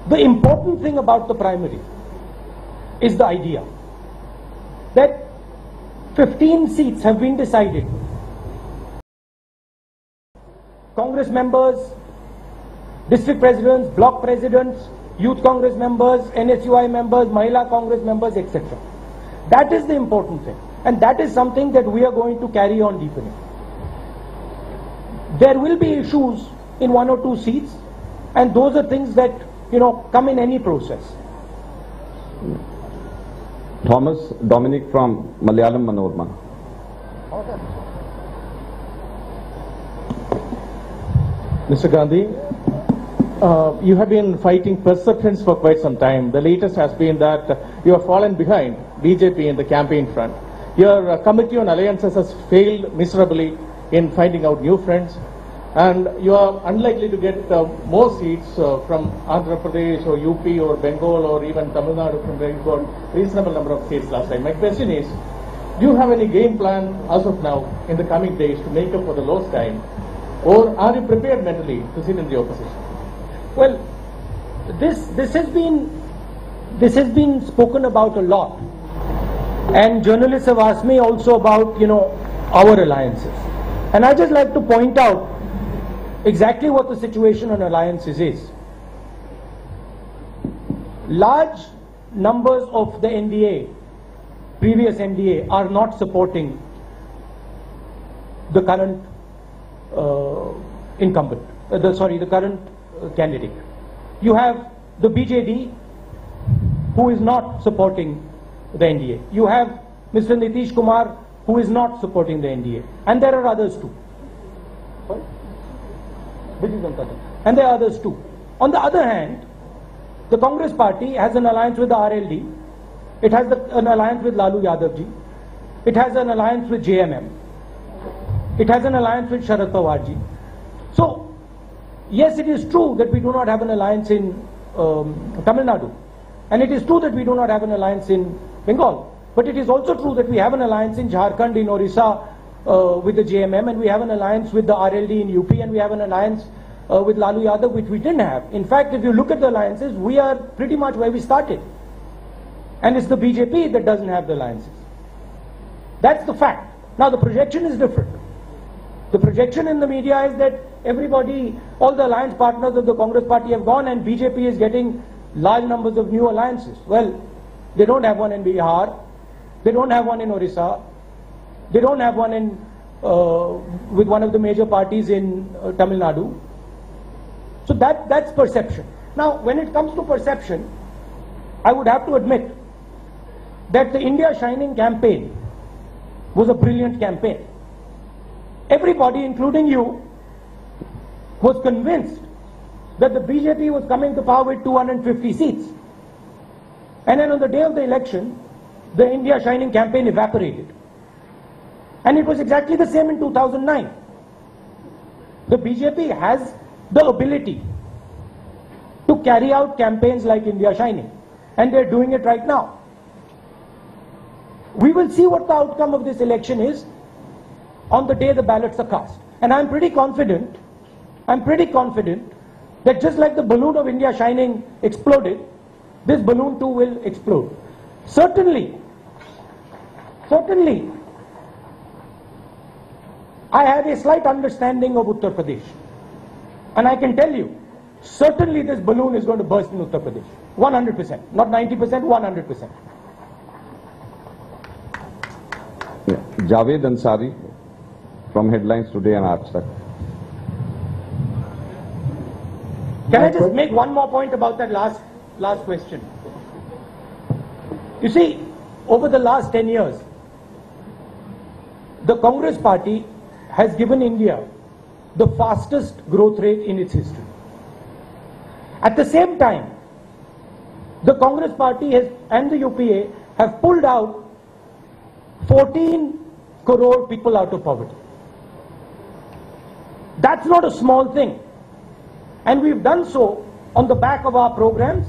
the important thing about the primary is the idea that 15 seats have been decided. Congress members, district presidents, block presidents, youth Congress members, NSUI members, Mahila Congress members, etc. That is the important thing. And that is something that we are going to carry on deepening. There will be issues in 1 or 2 seats, and those are things that, come in any process. Thomas Dominic from Malayalam Manorama. Mr. Gandhi, you have been fighting perceptions for quite some time. The latest has been that you have fallen behind BJP in the campaign front. Your Committee on Alliances has failed miserably in finding out new friends, and you are unlikely to get more seats from Andhra Pradesh or UP or Bengal or even Tamil Nadu, from where you got reasonable number of seats last time. My question is, do you have any game plan as of now in the coming days to make up for the lost time, or are you prepared mentally to sit in the opposition? Well, this has been spoken about a lot, and journalists have asked me also about our alliances, and I just like to point out exactly what the situation on alliances is. Large numbers of the NDA, previous NDA, are not supporting the current incumbent, the current candidate. You have the BJD, who is not supporting the NDA. You have Mr. Nitish Kumar, who is not supporting the NDA. And there are others too. Sorry? And there are others too. On the other hand, the Congress party has an alliance with the RLD. It has an alliance with Lalu Yadavji. It has an alliance with JMM. It has an alliance with Sharad Pawarji. So, yes, it is true that we do not have an alliance in Tamil Nadu. And it is true that we do not have an alliance in Bengal. But it is also true that we have an alliance in Jharkhand, in Orissa, with the JMM, and we have an alliance with the RLD in UP, and we have an alliance with Lalu Yadav, which we didn't have. In fact, if you look at the alliances, we are pretty much where we started. And it's the BJP that doesn't have the alliances. That's the fact. Now, the projection is different. The projection in the media is that everybody, all the alliance partners of the Congress party have gone, and BJP is getting large numbers of new alliances. Well, they don't have one in Bihar. They don't have one in Orissa. They don't have one in with one of the major parties in Tamil Nadu. So that's perception. Now, when it comes to perception, I would have to admit that the India Shining campaign was a brilliant campaign. Everybody, including you, was convinced that the BJP was coming to power with 250 seats. And then on the day of the election, the India Shining campaign evaporated. And it was exactly the same in 2009. The BJP has the ability to carry out campaigns like India Shining, and they're doing it right now. We will see what the outcome of this election is on the day the ballots are cast. And I'm pretty confident that just like the balloon of India Shining exploded, this balloon too will explode. Certainly, I have a slight understanding of Uttar Pradesh. And I can tell you, certainly this balloon is going to burst in Uttar Pradesh. 100%. Not 90%, 100%. Yeah. Javed Ansari from Headlines Today and Aaj Tak. Can I just make one more point about that last question? You see, over the last 10 years, the Congress party has given India the fastest growth rate in its history. At the same time, the Congress party and the UPA have pulled out 14 crore people out of poverty. That's not a small thing. And we've done so on the back of our programs,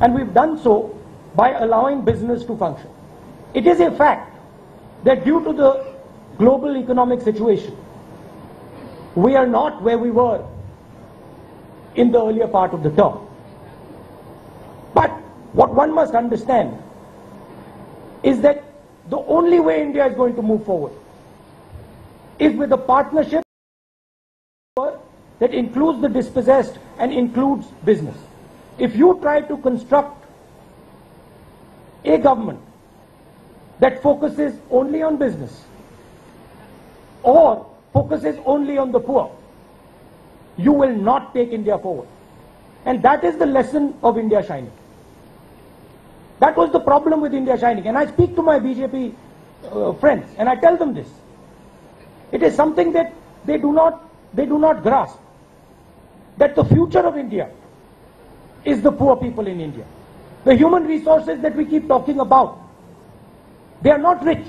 and we've done so by allowing business to function. It is a fact that due to the global economic situation, we are not where we were in the earlier part of the term. But what one must understand is that the only way India is going to move forward is with a partnership that includes the dispossessed and includes business. If you try to construct a government that focuses only on business or focuses only on the poor, you will not take India forward. And that is the lesson of India Shining. That was the problem with India Shining. And I speak to my BJP friends and I tell them this. It is something that they do not grasp. That the future of India is the poor people in India. The human resources that we keep talking about, they are not rich.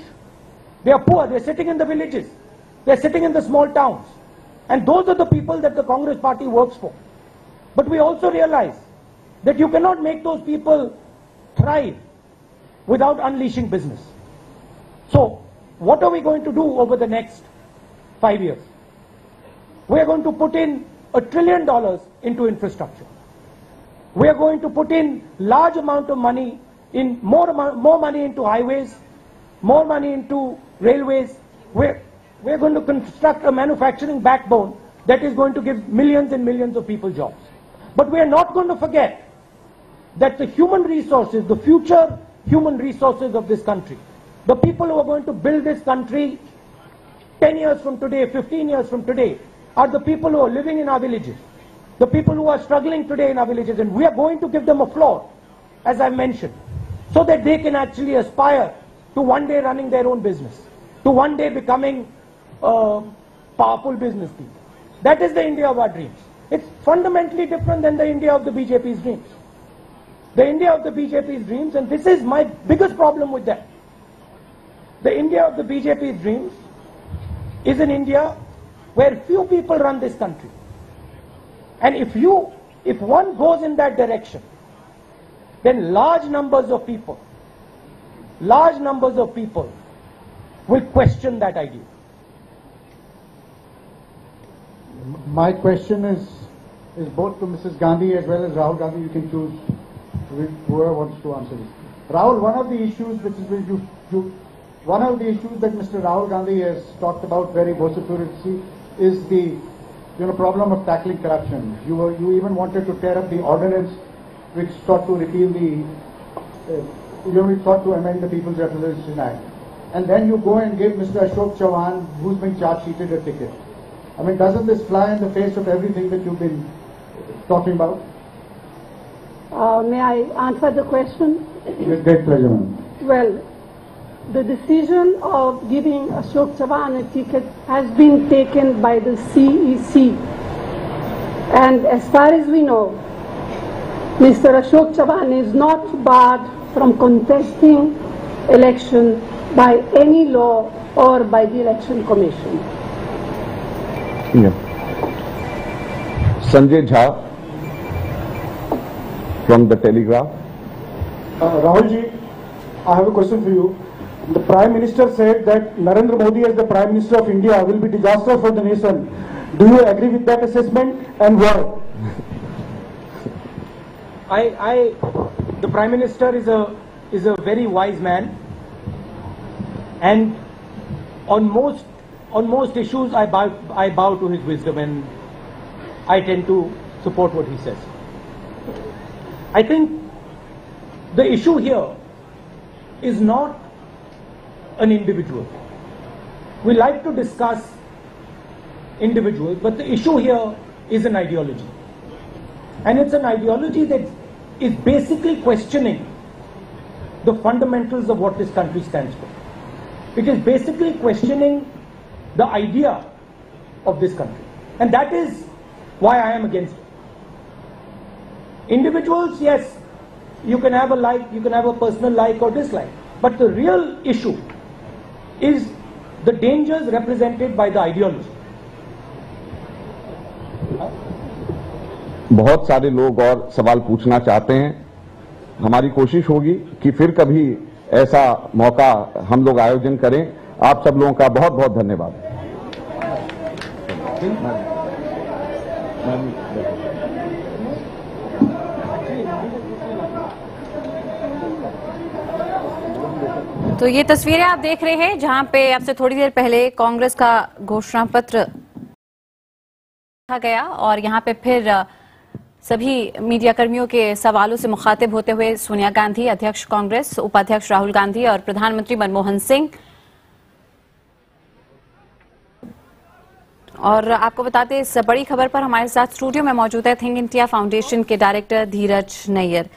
They are poor. They are sitting in the villages. They are sitting in the small towns. And those are the people that the Congress party works for. But we also realize that you cannot make those people thrive without unleashing business. So, what are we going to do over the next 5 years? We are going to put in $1 trillion into infrastructure. We are going to put in large amount of money, in more money into highways, more money into railways. We're going to construct a manufacturing backbone that is going to give millions and millions of people jobs. But we are not going to forget that the human resources, the future human resources of this country, the people who are going to build this country 10 years from today, 15 years from today, are the people who are living in our villages, the people who are struggling today in our villages, and we are going to give them a floor, as I mentioned, so that they can actually aspire to one day running their own business, to one day becoming powerful business people. That is the India of our dreams. It's fundamentally different than the India of the BJP's dreams. The India of the BJP's dreams, and this is my biggest problem with that, the India of the BJP's dreams is an India where few people run this country. And if one goes in that direction, then large numbers of people will question that idea. My question is both to Mrs. Gandhi as well as Rahul Gandhi. You can choose whoever wants to answer this. Rahul, one of the issues that Mr. Rahul Gandhi has talked about very vociferously is the problem of tackling corruption. You even wanted to tear up the ordinance which sought to repeal sought to amend the People's Representation Act. And then you go and give Mr. Ashok Chauhan, who's been charge-sheeted, a ticket. I mean, doesn't this fly in the face of everything that you've been talking about? May I answer the question? With great pleasure, ma'am. Well, the decision of giving Ashok Chauhan a ticket has been taken by the CEC. And as far as we know, Mr. Ashok Chauhan is not barred from contesting election by any law or by the Election Commission. Yeah. Sanjay Jha from The Telegraph. Rahul ji, I have a question for you. The Prime Minister said that Narendra Modi as the Prime Minister of India will be disaster for the nation. Do you agree with that assessment and why? The Prime Minister is a very wise man, and on most issues I bow to his wisdom, and I tend to support what he says. I think the issue here is not an individual. We like to discuss individuals, but the issue here is an ideology. And it's an ideology that is basically questioning the fundamentals of what this country stands for. It is basically questioning the idea of this country. And that is why I am against it. Individuals, yes, you can have a like, you can have a personal like or dislike. But the real issue is the dangers represented by the ideology. बहुत सारे लोग और सवाल पूछना चाहते हैं। हमारी कोशिश होगी कि फिर कभी ऐसा मौका हम लोग आयोजन करें। आप सब लोगों का बहुत बहुत धन्यवाद। तो ये तस्वीरें आप देख रहे हैं जहां पे आपसे थोड़ी देर पहले कांग्रेस का घोषणा पत्र देखा गया और यहां पे फिर सभी मीडिया कर्मियों के सवालों से मुखातिब होते हुए सोनिया गांधी, अध्यक्ष कांग्रेस, उपाध्यक्ष राहुल गांधी और प्रधानमंत्री मनमोहन सिंह। और आपको बताते हैं इस बड़ी खबर पर हमारे साथ स्टूडियो में मौजूद है थिंक इंडिया फाउंडेशन के डायरेक्टर धीरज नैयर।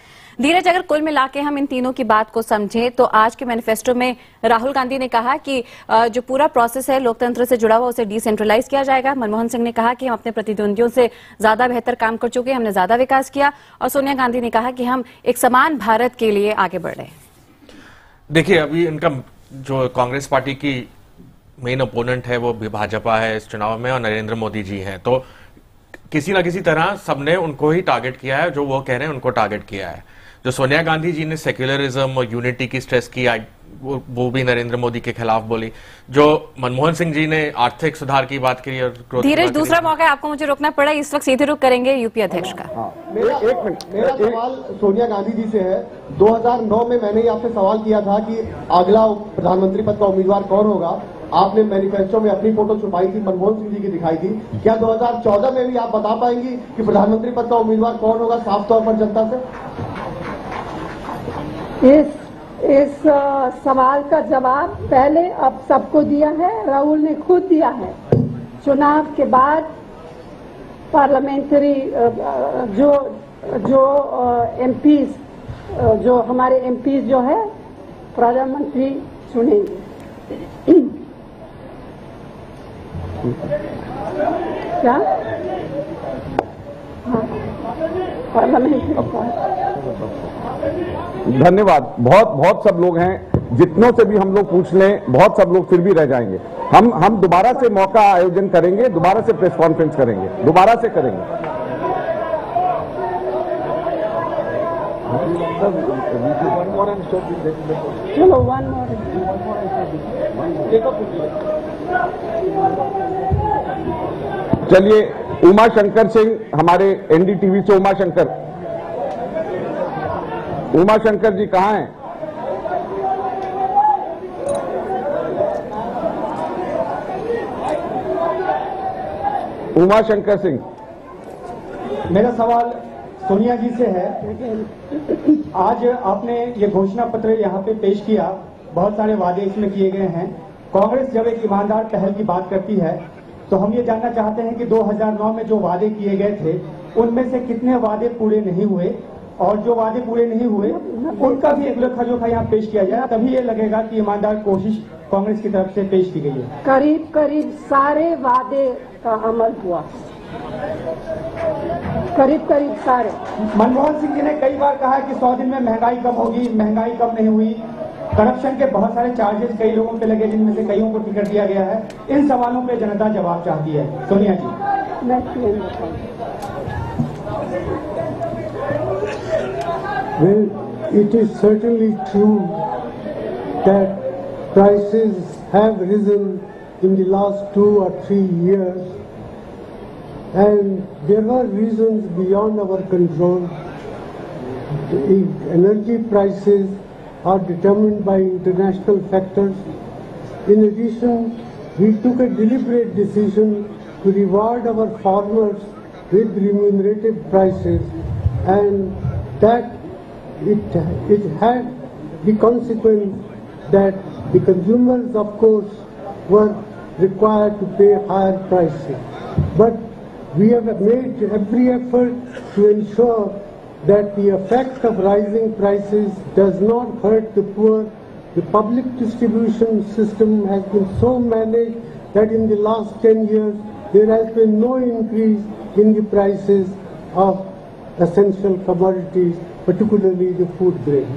धीरज, अगर कुल मिला के हम इन तीनों की बात को समझें तो आज के मैनिफेस्टो में राहुल गांधी ने कहा कि जो पूरा प्रोसेस है लोकतंत्र से जुड़ा हुआ उसे डिसेंट्रलाइज किया जाएगा। मनमोहन सिंह ने कहा कि हम अपने प्रतिद्वंदियों से ज्यादा बेहतर काम कर चुके हैं, हमने ज्यादा विकास किया। और सोनिया गांधी ने कहा कि हम एक समान भारत के लिए आगे बढ़ रहे हैं। देखिए, अभी इनका जो कांग्रेस पार्टी की मेन ओपोनेंट है वो भाजपा है इस चुनाव में और नरेंद्र मोदी जी हैं, तो किसी ना किसी तरह सबने उनको ही टारगेट किया है। जो वो कह रहे हैं उनको टारगेट किया है। जो सोनिया गांधी जी ने सेक्युलरिज्म और यूनिटी की स्ट्रेस की, वो भी नरेंद्र मोदी के खिलाफ बोली। जो मनमोहन सिंह जी ने आर्थिक सुधार की बात करी और धीरज, दूसरा मौका है, आपको मुझे रोकना पड़ा। इस वक्त सीधे रुख करेंगे यूपी अध्यक्ष का। मेरा सवाल सोनिया गांधी जी से है। 2009 में मैंने आपसे सवाल किया था कि अगला प्रधानमंत्री पद का उम्मीदवार कौन होगा। आपने मैनिफेस्टो में अपनी फोटो छुपाई थी, मनमोहन सिंह जी की दिखाई थी। क्या 2014 में भी आप बता पाएंगी कि प्रधानमंत्री पद का उम्मीदवार कौन होगा साफ तौर पर जनता से? इस सवाल का जवाब पहले अब सबको दिया है, राहुल ने खुद दिया है। चुनाव के बाद पार्लियामेंट्री जो एमपीज, जो हमारे एमपीज जो है प्रधानमंत्री चुनेंगे। क्या? हाँ, धन्यवाद। बहुत सब लोग हैं, जितनों से भी हम लोग पूछ लें, बहुत सब लोग फिर भी रह जाएंगे। हम दोबारा से मौका आयोजन करेंगे, दोबारा से प्रेस कॉन्फ्रेंस करेंगे, दोबारा से करेंगे। चलो वन मोर। चलिए, उमा शंकर सिंह हमारे एनडीटीवी से। उमा शंकर जी कहाँ हैं? उमा शंकर सिंह। मेरा सवाल सोनिया जी से है। आज आपने ये घोषणा पत्र यहाँ पे पेश किया, बहुत सारे वादे इसमें किए गए हैं। कांग्रेस जब एक ईमानदार पहल की बात करती है तो हम ये जानना चाहते हैं कि 2009 में जो वादे किए गए थे उनमें से कितने वादे पूरे नहीं हुए, और जो वादे पूरे नहीं हुए उनका भी एक लेखा जोखा यहाँ पेश किया जाए, तभी ये लगेगा कि ईमानदार कोशिश कांग्रेस की तरफ से पेश की गई है। करीब सारे वादे का अमल हुआ, करीब सारे। मनमोहन सिंह जी ने कई बार कहा कि 100 दिन में महंगाई कम होगी, महंगाई कम नहीं हुई। करप्शन के बहुत सारे चार्जेस कई लोगों पे लगे, जिनमें से कईयों को टिकट दिया गया है। इन सवालों पे जनता जवाब चाहती है। सोनिया जी। Well, it is certainly true that prices have risen in the last 2 or 3 years, and there were reasons beyond our control. The energy prices are determined by international factors. In addition, we took a deliberate decision to reward our farmers with remunerative prices, and that it had the consequence that the consumers, of course, were required to pay higher prices. But we have made every effort to ensure that the effect of rising prices does not hurt the poor. The public distribution system has been so managed that in the last 10 years there has been no increase in the prices of essential commodities, particularly the food grain.